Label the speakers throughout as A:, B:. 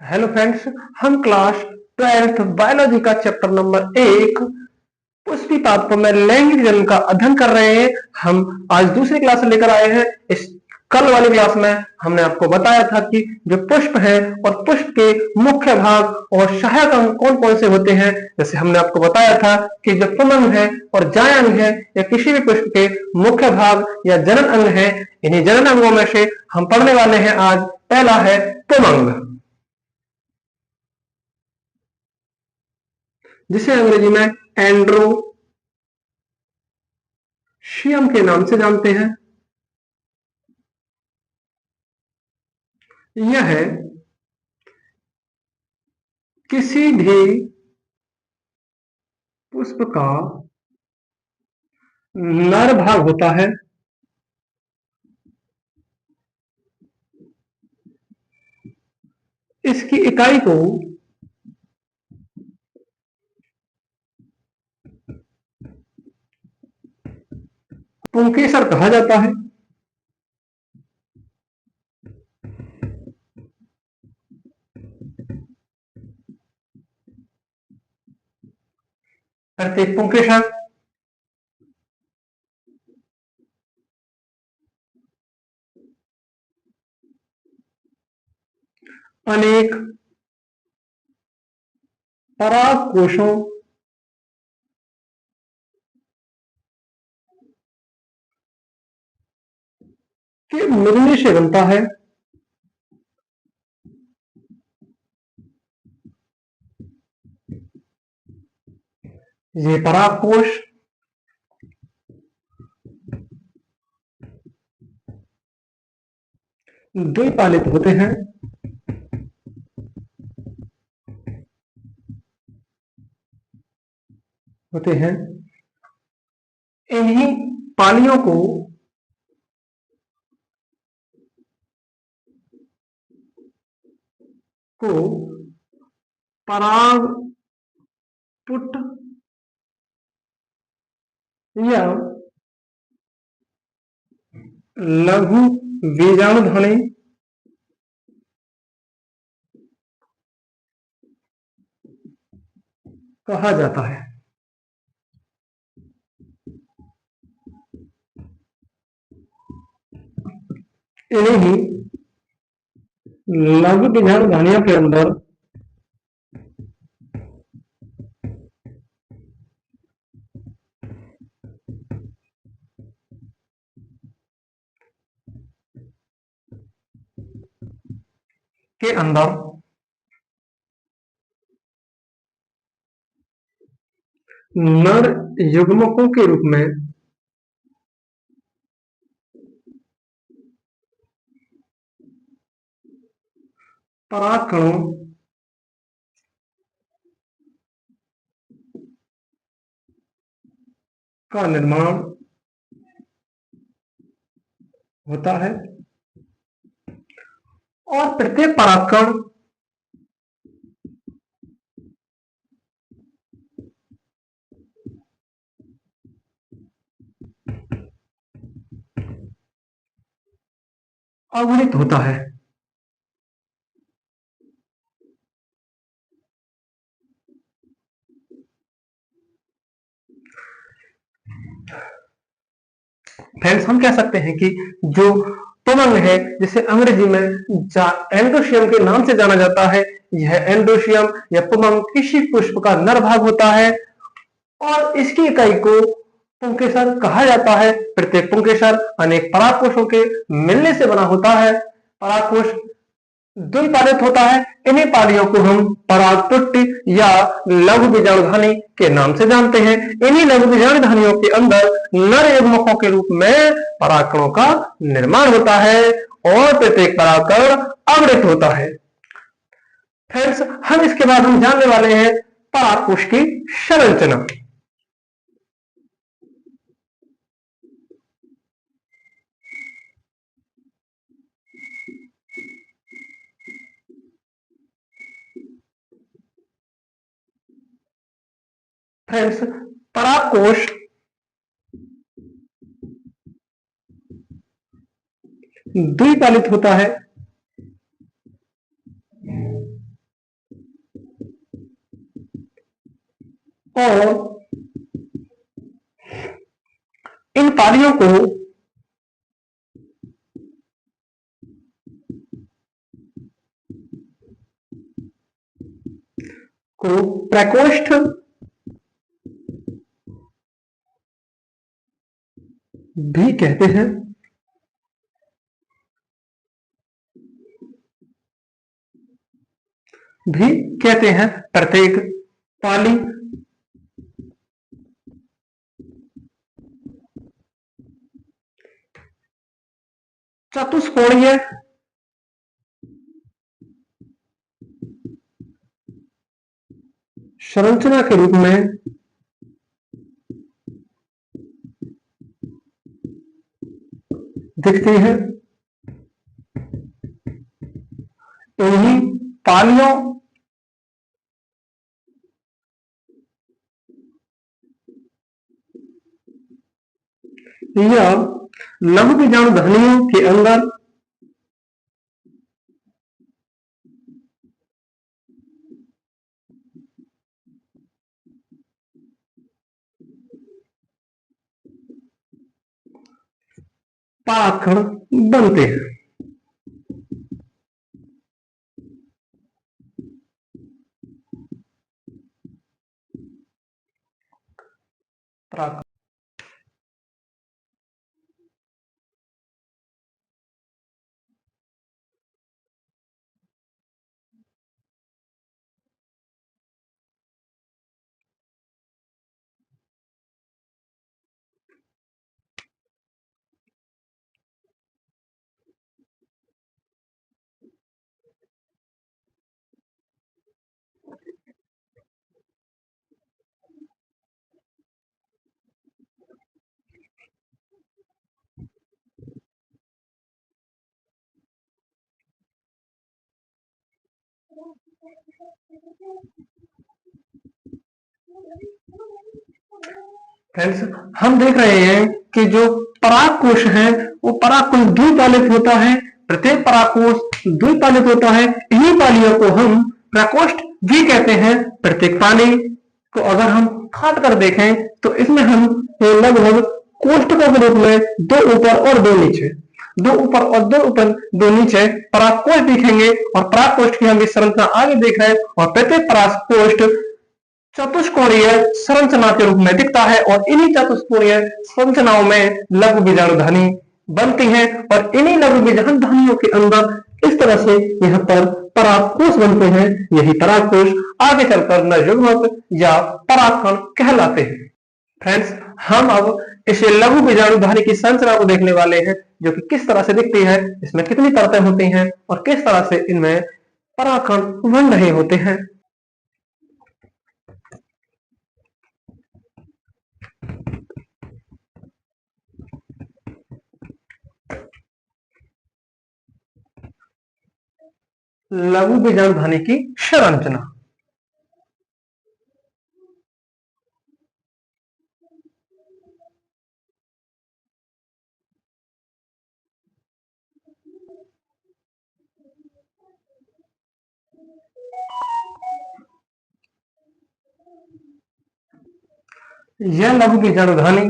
A: Hello friends. हम class 12th biology का chapter number 1 Pushpi पादपों में लैंगिक जन्म का अध्ययन कर रहे हैं। हम आज दूसरी क्लास लेकर आए हैं। इस कल वाली क्लास में हमने आपको बताया था कि जो पुष्प है और पुष्प के मुख्य भाग और सहायक अंग कौन कौन से होते हैं। जैसे हमने आपको बताया था कि जो पुंगंग है और जायंग है या किसी भी पुष्प के मुख्य भाग या जनन अंग है। इन्हीं जनन अंगों में से हम पढ़ने वाले हैं। आज पहला है पुमंग, जिसे अंग्रेजी में एंड्रोशियम के नाम से जानते हैं। यह किसी भी पुष्प का नर भाग होता है। इसकी इकाई को पुंकेसर कहा जाता है। प्रत्येक पुंकेसर अनेक पराग कोशों के मिलने से बनता है। ये पराग कोश द्विपालित होते हैं। इन्हीं पालियों को पराग पुट या लघु बीजाणुधनी कहा जाता है। इन्हीं लघु बीजाणुधनियों के अंदर के अंदर नर युग्मकों के रूप में परागकणों का निर्माण होता है और प्रत्येक परागकण अगुणित होता है। फ्रेंड्स, हम कह सकते हैं कि जो पुमंग है, जिसे अंग्रेजी में एंड्रोशियम के नाम से जाना जाता है, यह एंड्रोशियम या पुमंग किसी पुष्प का नर भाग होता है और इसकी इकाई को पुंकेसर कहा जाता है। प्रत्येक पुंकेसर अनेक परागकोशों के मिलने से बना होता है। परागकोश द्विपालित होता है। इन्हीं पालियों को हम परागपुट्टी या लघु बीजाणुधानी के नाम से जानते हैं। इन्हीं लघु बीजाणुधानियों के अंदर नर युग्मकों के रूप में परागकणों का निर्माण होता है और प्रत्येक परागकण अवृत होता है। फ्रेंड्स, हम इसके बाद हम जानने वाले हैं परागकोश की संरचना। फ्रेंड्स, परागकोश द्विपालित होता है। और इन पालियों को प्रकोष्ठ भी कहते हैं। प्रत्येक पाली चतुष्कोणीय संरचना के रूप में दिखती है। इन्हीं पालियों या लघु बीजाणु ध्वनियों के अंदर परागकण बनते हैं। फ्रेंड्स, हम देख रहे हैं कि जो परागकोश है वो परागकोश द्विपालित होता है। प्रत्येक परागकोश द्विपालित होता है। इन्हीं पालियों को हम प्रकोष्ठ भी कहते हैं। प्रत्येक पाली को अगर हम काट कर देखें तो इसमें हम लगभग कोष्ठकों के रूप में दो ऊपर और दो नीचे, दो ऊपर और दो ऊपर दो नीचे परागकोश दिखेंगे। और परागकोष्ठ की हम इस संरचना आगे देख रहे हैं। और प्रत्येक परागकोष्ठ चतुष्कोणीय संरचना के रूप में दिखता है। और इन्हीं चतुष्कोणीय संरचनाओं में लघु बीजाणु ध्वनि बनती है। और इन्हीं लघु बीजाणु ध्वनियों के अंदर इस तरह से यहाँ पर परागकोश बनते हैं। यही परागकोश आगे चलकर नरयुग्मक या परागकण कहलाते हैं। फ्रेंड्स, हम अब इस लघु बीजाणु ध्वनि की संरचना को देखने वाले हैं, जो कि किस तरह से दिखती है, इसमें कितनी परतें होती हैं और किस तरह से इनमें परागकण बन रहे होते हैं। लघु बीजाणु ध्वनि की संरचना। यह लघु बीजाणु ध्वनि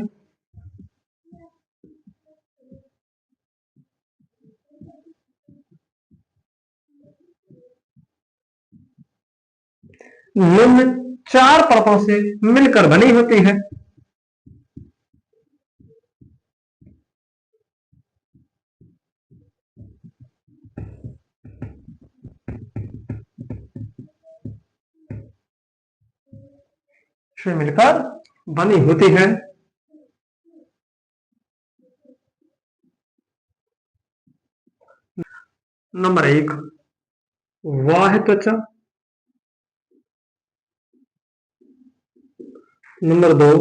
A: निम्न चार परतों से मिलकर बनी होती है। से मिलकर बनी होती है। नंबर 1 बाह्य त्वचा, नंबर 2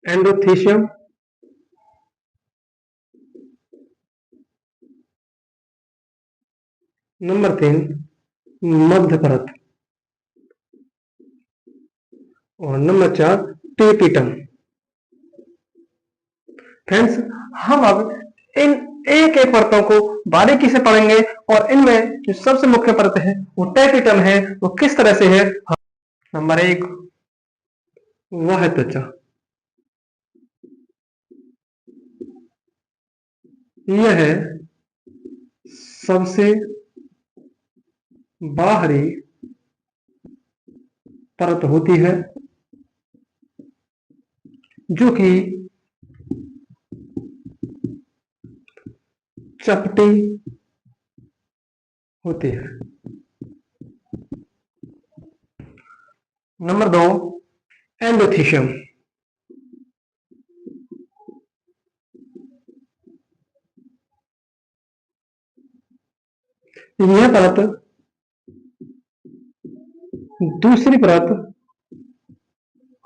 A: एंडोथीशियम, नंबर 3 मध्य परत और नंबर 4 टेपिटम। फ्रेंड्स, हम अब इन एक एक परतों को बारीकी से पढ़ेंगे और इनमें जो सबसे मुख्य परत है वो टेपिटम है। वो किस तरह से है। नंबर 1 वह त्वचा। यह सबसे बाहरी परत होती है जो कि चपटी होती है। Number 2, endothecium. यह परत दूसरी परत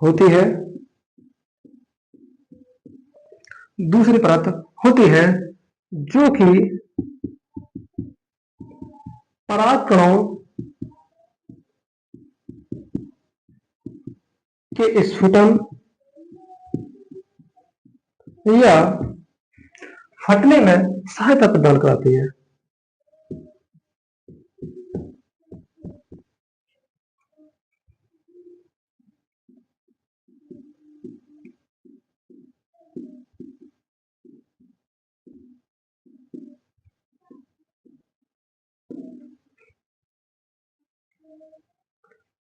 A: होती है, दूसरी परत होती है जो कि परागकणों के स्फुटन या फटने में सहायता प्रदान कराती है।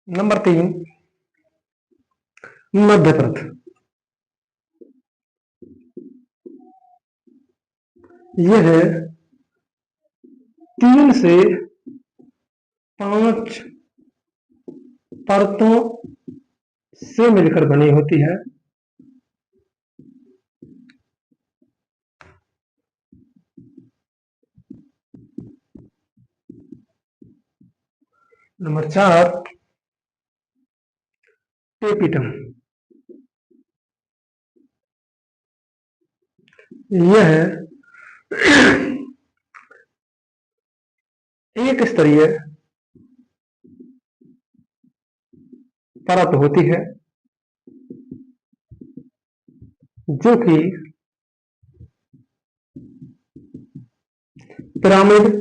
A: नंबर 3, मध्य परत। यह 3 से 5 परतों से मिलकर बनी होती है। Number 4, tapetum. यह एक स्तरीय परत होती है जो कि पिरामिड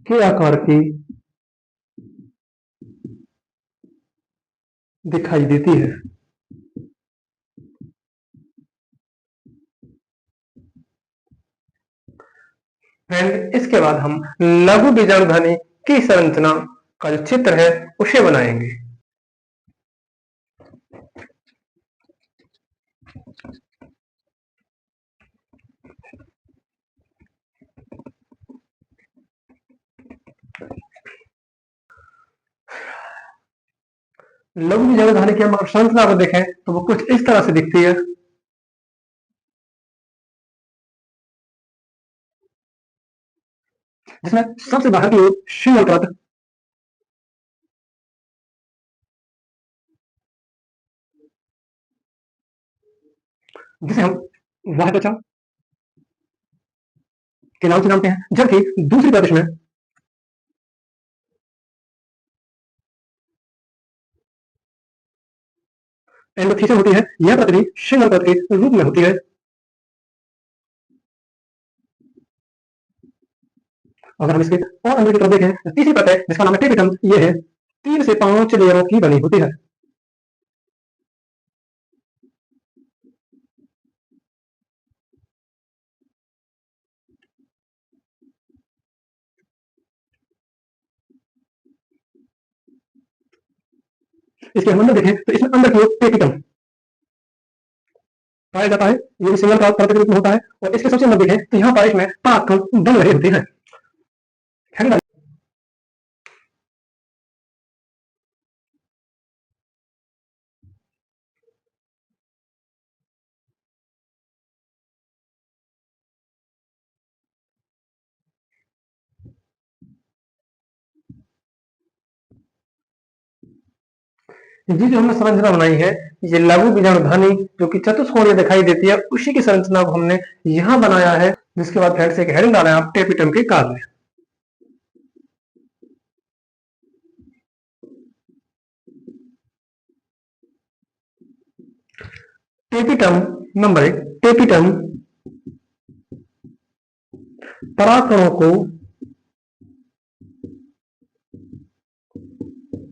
A: के आकार की दिखाई देती है। फ्रेंड, इसके बाद हम लघु बीजाणु ध्वनि की संरचना का जो चित्र है उसे बनाएंगे। लघु बीजाणु ध्वनि की हम अगर संरचना को देखें तो वो कुछ इस तरह से दिखती है। जिसमें सबसे बाहर की ओर सिंगल परत, जिसे हम वाह्य त्वचा के नाम से जानते हैं, जबकि दूसरी परत में एंडोथीसियम होती है। यह परत भी सिंगल परत के रूप में होती है। अगर हम इसके और अंदर की तरफ देखें तो तीसरी परत है जिसका नाम है टेपिटम। यह है 3 से 5 लेयरों की बनी होती है। इसके हम अंदर देखें तो इसमें अंदर की ओर टेपिटम पाया जाता है। ये सिंगल परत के रूप में होता है और इसके सबसे अंदर देखें तो यहाँ पर इसमें 5 बन रहे होते हैं। जी जो हमने संरचना बनाई है, ये लघु बीजाणु ध्वनि जो कि चतुष्कोणीय दिखाई देती है, उसी की संरचना को हमने यहाँ बनाया है। जिसके बाद फ्रेंड्स एक हेडिंग डाला है आप, टेपिटम के कार्य। टेपिटम नंबर 1, टेपिटम परागकणों को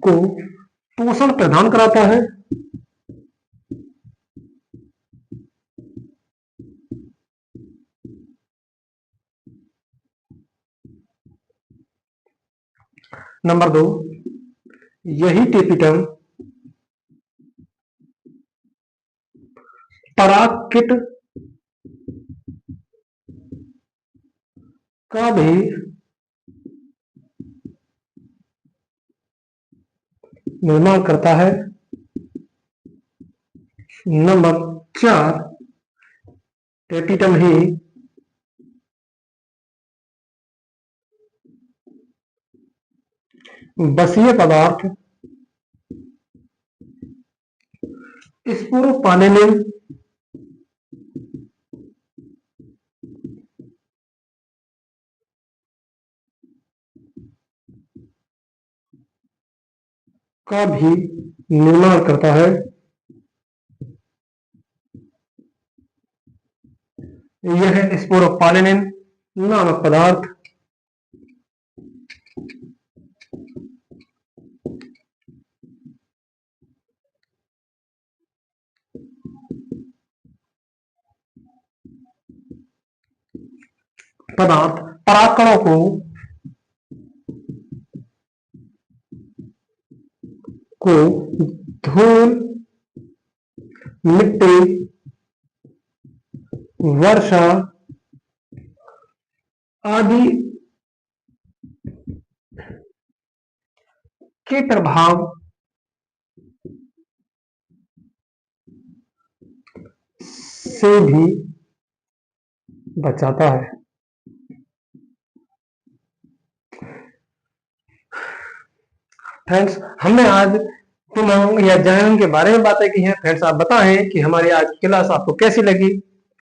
A: को पोषण प्रदान कराता है। नंबर 2, यही टेपिटम परागकिट का भी निर्माण करता है। नंबर 4, टेपिटम ही बसीय पदार्थ स्पोरोपालेनिन का भी निर्माण करता है। यह स्पोरोपालेनिन नामक पदार्थ परागकणों को धूल, मिट्टी, वर्षा आदि के प्रभाव से भी बचाता है। फ्रेंड्स, हमने आज तुम या जायन के बारे में बातें की हैं। फ्रेंड्स, आप बताएं कि हमारी आज की क्लास आपको कैसी लगी।